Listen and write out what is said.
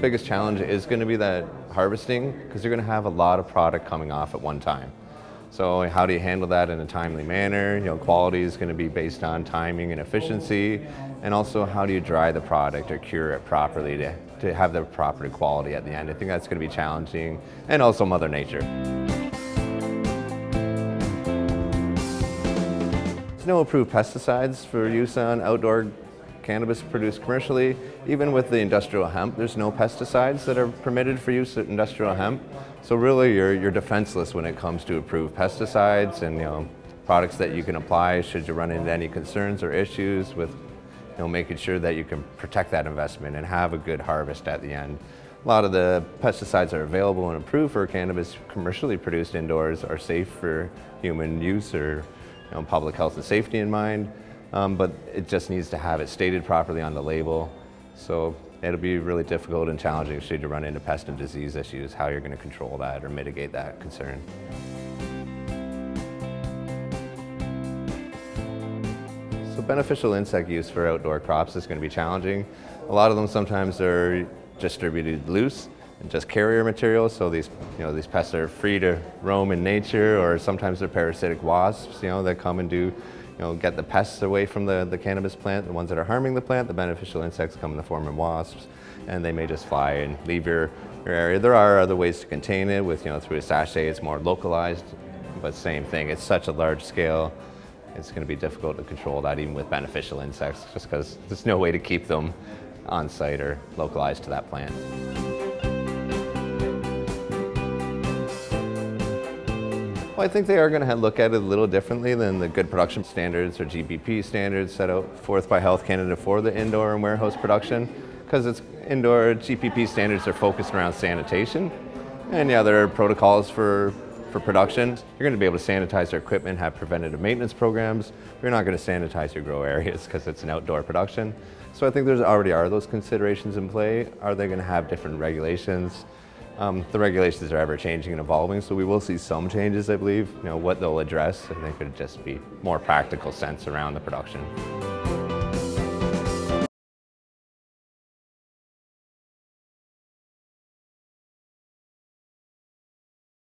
biggest challenge is going to be that harvesting, because you're going to have a lot of product coming off at one time. So how do you handle that in a timely manner? Quality is going to be based on timing and efficiency, and also how do you dry the product or cure it properly to have the proper quality at the end. I think that's going to be challenging, and also Mother Nature. There's no approved pesticides for use on outdoor cannabis produced commercially. Even with the industrial hemp, there's no pesticides that are permitted for use in industrial hemp. So really you're defenseless when it comes to approved pesticides and products that you can apply should you run into any concerns or issues with making sure that you can protect that investment and have a good harvest at the end. A lot of the pesticides that are available and approved for cannabis commercially produced indoors are safe for human use or public health and safety in mind, but it just needs to have it stated properly on the label. So it'll be really difficult and challenging should you run into pest and disease issues, how you're going to control that or mitigate that concern. So beneficial insect use for outdoor crops is going to be challenging. A lot of them sometimes are distributed loose and just carrier material, so these pests are free to roam in nature, or sometimes they're parasitic wasps that come and get the pests away from the cannabis plant, the ones that are harming the plant. The beneficial insects come in the form of wasps, and they may just fly and leave your area. There are other ways to contain it with through a sachet. It's more localized, but same thing. It's such a large scale. It's going to be difficult to control that even with beneficial insects, just because there's no way to keep them on site or localized to that plant. Well, I think they are going to look at it a little differently than the good production standards or GPP standards set out forth by Health Canada for the indoor and warehouse production, because it's indoor GPP standards are focused around sanitation, and there are protocols for production. You're going to be able to sanitize your equipment, have preventative maintenance programs. You're not going to sanitize your grow areas because it's an outdoor production. So I think there already are those considerations in play. Are they going to have different regulations? The regulations are ever changing and evolving, so we will see some changes, I believe. What they'll address, I think, would just be more practical sense around the production.